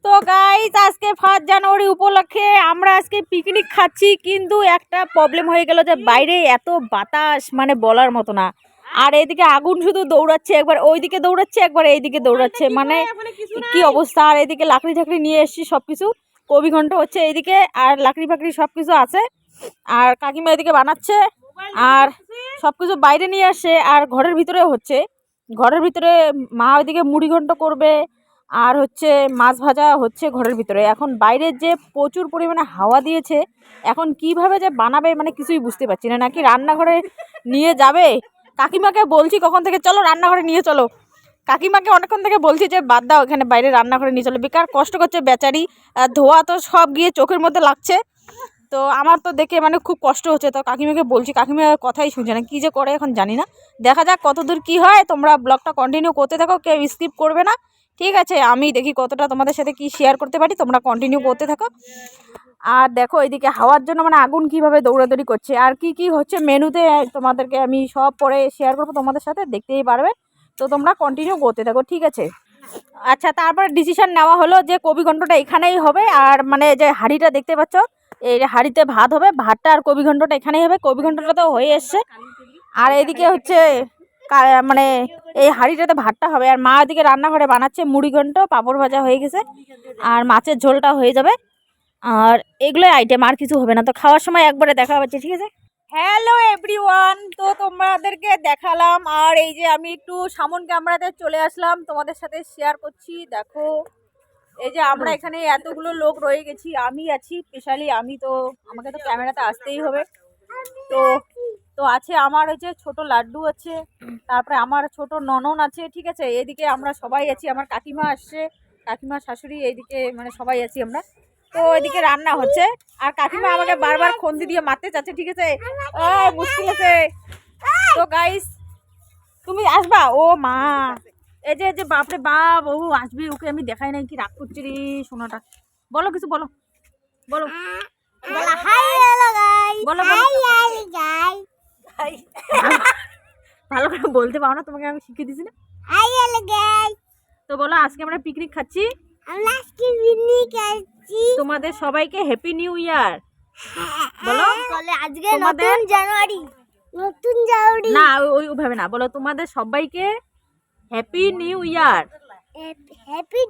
তো গাইস আজকে 1 জানুয়ারি উপলক্ষে আমরা আজকে পিকনিক খাচ্ছি, কিন্তু একটা প্রবলেম হয়ে গেল যে বাইরে এত বাতাস মানে বলার মতো না। আর এইদিকে আগুন শুধু দৌড়াচ্ছে, একবার ওইদিকে দৌড়াচ্ছে একবার এইদিকে দৌড়াচ্ছে, মানে কি অবস্থা। আর এইদিকে লাকড়ি ঠাকড়ি নিয়ে এসেছি সব কিছু, কবি ঘন্ট হচ্ছে এইদিকে, আর লাকড়ি ফাকড়ি সব কিছু আছে। আর কাকিমা এদিকে বানাচ্ছে, আর সব কিছু বাইরে নিয়ে আসে, আর ঘরের ভিতরেও হচ্ছে। ঘরের ভিতরে মা ওইদিকে মুড়ি ঘন্ট করবে, আর হচ্ছে মাছ ভাজা হচ্ছে ঘরের ভিতরে। এখন বাইরে যে প্রচুর পরিমাণে হাওয়া দিয়েছে, এখন কিভাবে যে বানাবে মানে কিছুই বুঝতে পারছি না। নাকি রান্নাঘরে নিয়ে যাবে? কাকিমাকে বলছি কখন থেকে, চলো রান্নাঘরে নিয়ে চলো। কাকিমাকে অনেকক্ষণ থেকে বলছি যে বাদ দাও, এখানে বাইরে রান্নাঘরে নিয়ে চলো, বেকার কষ্ট করছে বেচারি। ধোয়া তো সব গিয়ে চোখের মধ্যে লাগছে। তো আমার তো দেখে মানে খুব কষ্ট হচ্ছে। তো কাকিমাকে বলছি, কাকিমা কথাই শুনছে না, কী যে করে এখন জানি না। দেখা যাক কতদূর কী হয়। তোমরা ব্লগটা কন্টিনিউ করতে থাকো, কেউ স্কিপ করবে না, ঠিক আছে? আমি দেখি কতটা তোমাদের সাথে কি শেয়ার করতে পারি, তোমরা কন্টিনিউ করতে থাকো। আর দেখো এইদিকে হাওয়ার জন্য মানে আগুন কিভাবে দৌড়াদৌড়ি করছে, আর কি কি হচ্ছে মেনুতে তোমাদেরকে আমি সব পরে শেয়ার করবো তোমাদের সাথে, দেখতেই পারবে। তো তোমরা কন্টিনিউ করতে থাকো, ঠিক আছে? আচ্ছা, তারপরে ডিসিশন নেওয়া হলো যে কবি ঘন্টটা এখানেই হবে। আর মানে যে হাঁড়িটা দেখতে পাচ্ছ, এই হাঁড়িতে ভাত হবে, ভাতটা আর কবি ঘন্টটা এখানেই হবে। কবি ঘন্টটা তো হয়ে এসছে। আর এদিকে হচ্ছে মানে এই হাঁড়িটাতে ভাতটা হবে। আর মা এদিকে রান্নাঘরে বানাচ্ছে মুড়ি ঘন্ট, পাঁপড় ভাজা হয়ে গেছে, আর মাছের ঝোলটা হয়ে যাবে। আর এগুলোই আইটেম, আর কিছু হবে না। তো খাওয়ার সময় একবারে দেখা হচ্ছে, ঠিক আছে? হ্যালো এভরিওয়ান, তো তোমাদেরকে দেখালাম। আর এই যে আমি একটু সামন ক্যামেরাতে চলে আসলাম, তোমাদের সাথে শেয়ার করছি। দেখো এই যে আমরা এখানে এতগুলো লোক রয়ে গেছি, আমি আছি স্পেশালি আমি, তো আমাকে তো ক্যামেরাতে আসতেই হবে। তো তো আছে আমার ওই যে ছোট লাড্ডু আছে, তারপরে আমার ছোট ননন আছে, ঠিক আছে? এদিকে আমরা সবাই আছি, আমার কাকিমা আসছে, কাকিমা শাশুড়ি, এইদিকে মানে সবাই আছি আমরা। তো এদিকে রান্না হচ্ছে, আর কাকিমা আমাকে বারবার খন্দি দিয়ে মারতে চাচ্ছে, ঠিক আছে? মুশকিল আছে। তো গাইস তুমি আসবা? ও মা, এই যে বাপরে বাপ, ও আসবে, ওকে আমি দেখাই নাই, কি রাগ করছি রে সোনাটা। বলো কিছু, বলো বলো বলো বলো ভালো করে বলতে পারো না, তোমাকে আমি শিখিয়ে দিছি না। তো বলো, আজকে আমরা পিকনিক খাচ্ছি। তোমাদের সবাইকে হ্যাপি নিউ ইয়ার বলো। আজকে নতুন জানুয়ারি, না ওইভাবে না, বলো তোমাদের সবাইকে happy new year. Happy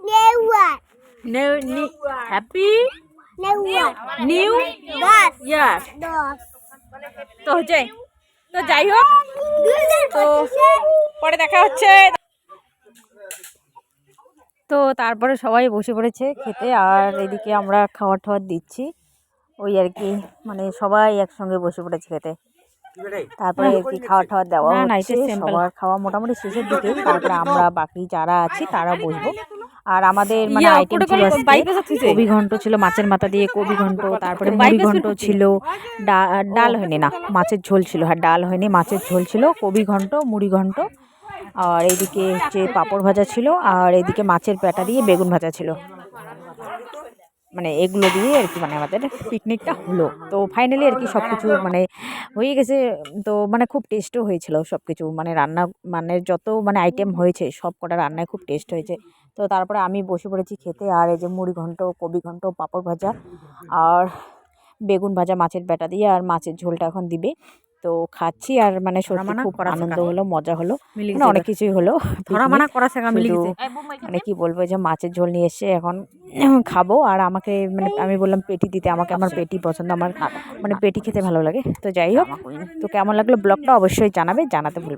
new year. তো হচ্ছে, তো যাই হোক, তো পরে দেখা হচ্ছে। তো তারপরে সবাই বসে পড়েছে খেতে, আর এদিকে আমরা খাবার টাবার দিচ্ছি, ওই আর কি, মানে সবাই একসঙ্গে বসে পড়েছে খেতে। তারপরে আর কি খাওয়া টাওয়া দেওয়া হচ্ছে, সবার খাওয়া মোটামুটি শেষের দিকে। তারপরে আমরা বাকি যারা আছি তারা বসবো। আর আমাদের মানে আইটেম ছিল কবি ঘন্ট ছিল, মাছের মাথা দিয়ে কবি ঘন্ট, তারপরে মুড়ি ঘন্ট ছিল, ডাল হয়নি, না মাছের ঝোল ছিল, হ্যাঁ ডাল হয়নি, মাছের ঝোল ছিল, কবি ঘন্ট, মুড়ি ঘন্ট, আর এইদিকে হচ্ছে পাঁপড় ভাজা ছিল, আর এইদিকে মাছের পেটা দিয়ে বেগুন ভাজা ছিল। মানে এগুলো দিয়ে আর কি মানে আমাদের পিকনিকটা হলো। তো ফাইনালি আর কি সব কিছু মানে হয়ে গেছে। তো মানে খুব টেস্টও হয়েছিল সব কিছু, মানে রান্না মানে যত মানে আইটেম হয়েছে সব কটা রান্নায় খুব টেস্ট হয়েছে। তো তারপরে আমি বসে পড়েছি খেতে। আর এই যে মুড়ি ঘন্ট, কবি ঘন্ট, পাঁপড় ভাজা, আর বেগুন ভাজা মাছের পেটা দিয়ে, আর মাছের ঝোলটা এখন দিবে। তো খাচ্ছি, আর মানে সত্যি খুব আনন্দ হলো, মজা হলো, মানে অনেক কিছুই হলো। মানে কি বলবো, যে মাছের ঝোল নিয়ে এসে এখন খাবো। আর আমাকে মানে আমি বললাম পেটি দিতে, আমাকে আমার পেটি পছন্দ, আমার মানে পেটি খেতে ভালো লাগে। তো যাই হোক, তো কেমন লাগলো ব্লগটা অবশ্যই জানাবে, জানাতে ভুলবে।